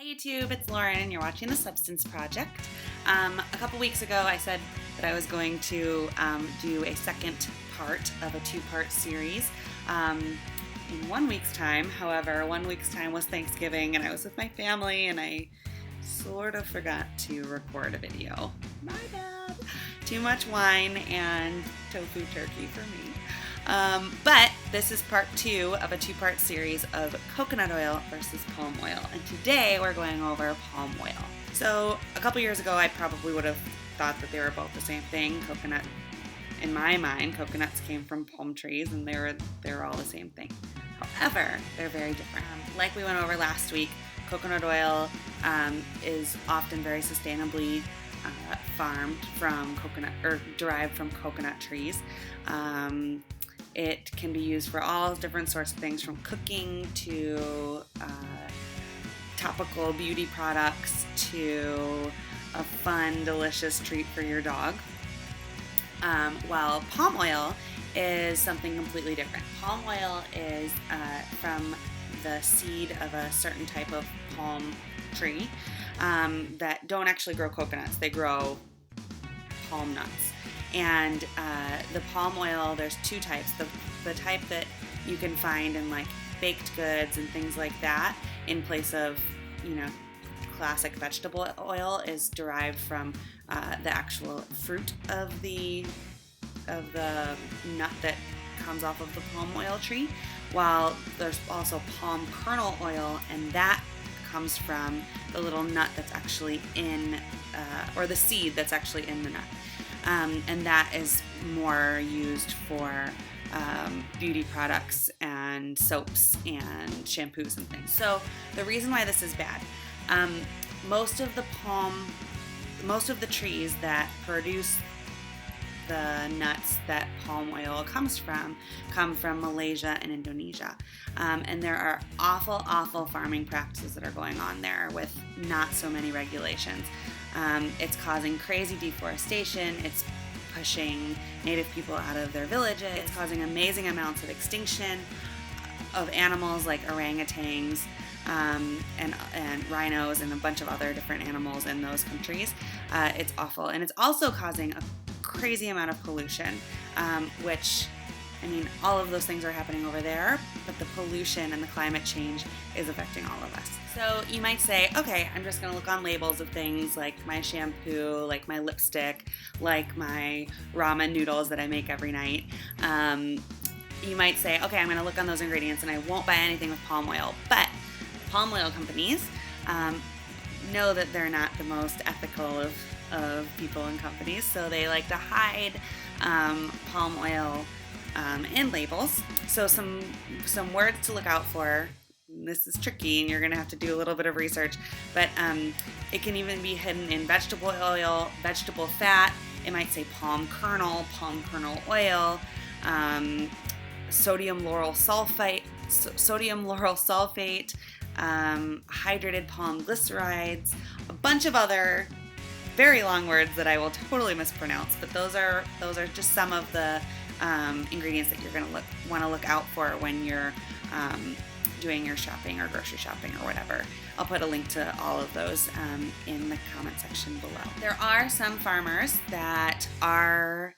Hey YouTube, it's Lauren and you're watching The Substance Project. A couple weeks ago I said that I was going to do a second part of a two-part series in 1 week's time. However, 1 week's time was Thanksgiving and I was with my family and I sort of forgot to record a video. My bad. Too much wine and tofu turkey for me. But this is part 2 of a two-part series of coconut oil versus palm oil. And today we're going over palm oil. So a couple years ago I probably would have thought that they were both the same thing. Coconut, in my mind, coconuts came from palm trees and they were all the same thing. However, they're very different. Like we went over last week, coconut oil is often very sustainably farmed from coconut or derived from coconut trees. It can be used for all different sorts of things, from cooking to topical beauty products to a fun, delicious treat for your dog. While palm oil is something completely different. Palm oil is from the seed of a certain type of palm tree that don't actually grow coconuts. They grow palm nuts. And the palm oil, there's two types. The type that you can find in like baked goods and things like that in place of, classic vegetable oil is derived from the actual fruit of the nut that comes off of the palm oil tree, while there's also palm kernel oil, and that comes from the little nut that's actually in, or the seed that's actually in the nut. And that is more used for beauty products and soaps and shampoos and things. So the reason why this is bad, most of the trees that produce the nuts that palm oil comes from come from Malaysia and Indonesia. And there are awful farming practices that are going on there with not so many regulations. It's causing crazy deforestation. It's pushing native people out of their villages. It's causing amazing amounts of extinction of animals like orangutans and rhinos and a bunch of other different animals in those countries. It's awful. And it's also causing a crazy amount of pollution, which, all of those things are happening over there, but the pollution and the climate change is affecting all of us. So you might say, okay, I'm just going to look on labels of things like my shampoo, like my lipstick, like my ramen noodles that I make every night. You might say, okay, I'm going to look on those ingredients and I won't buy anything with palm oil. But palm oil companies know that they're not the most ethical of people and companies, so they like to hide palm oil in labels. So some words to look out for. This is tricky and you're going to have to do a little bit of research, but it can even be hidden in vegetable oil, vegetable fat. It might say palm kernel oil, sodium lauryl sulfate, hydrated palm glycerides, a bunch of other very long words that I will totally mispronounce, but those are just some of the ingredients that you're going to want to look out for when you're doing your shopping or grocery shopping or whatever. I'll put a link to all of those in the comment section below. There are some farmers that are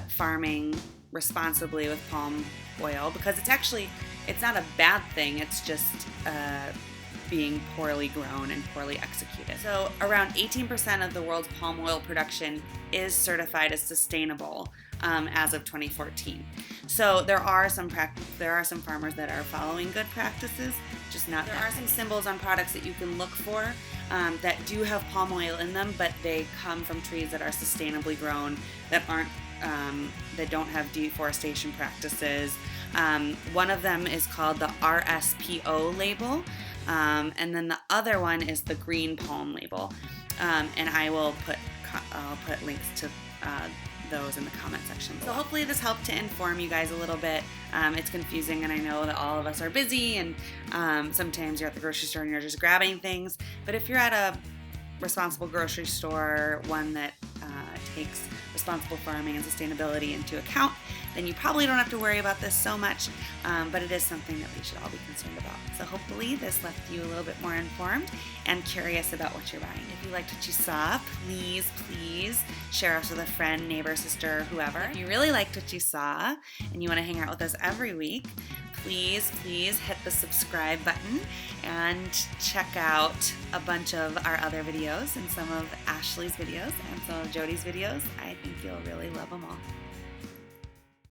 farming responsibly with palm oil because it's not a bad thing, it's just being poorly grown and poorly executed. So around 18% of the world's palm oil production is certified as sustainable as of 2014. So there are some farmers that are following good practices, just not. There are some symbols on products that you can look for that do have palm oil in them, but they come from trees that are sustainably grown, that don't have deforestation practices. One of them is called the RSPO label. And then the other one is the green palm label, and I'll put links to those in the comment section below. So hopefully this helped to inform you guys a little bit. It's confusing, and I know that all of us are busy, and sometimes you're at the grocery store and you're just grabbing things, but if you're at a responsible grocery store, one that takes responsible farming and sustainability into account, then you probably don't have to worry about this so much, but it is something that we should all be concerned about. So hopefully this left you a little bit more informed and curious about what you're buying. If you liked what you saw, please share us with a friend, neighbor, sister, whoever. If you really liked what you saw and you want to hang out with us every week, please hit the subscribe button and check out a bunch of our other videos and some of Ashley's videos and some of Jody's videos. I think you'll really love them all.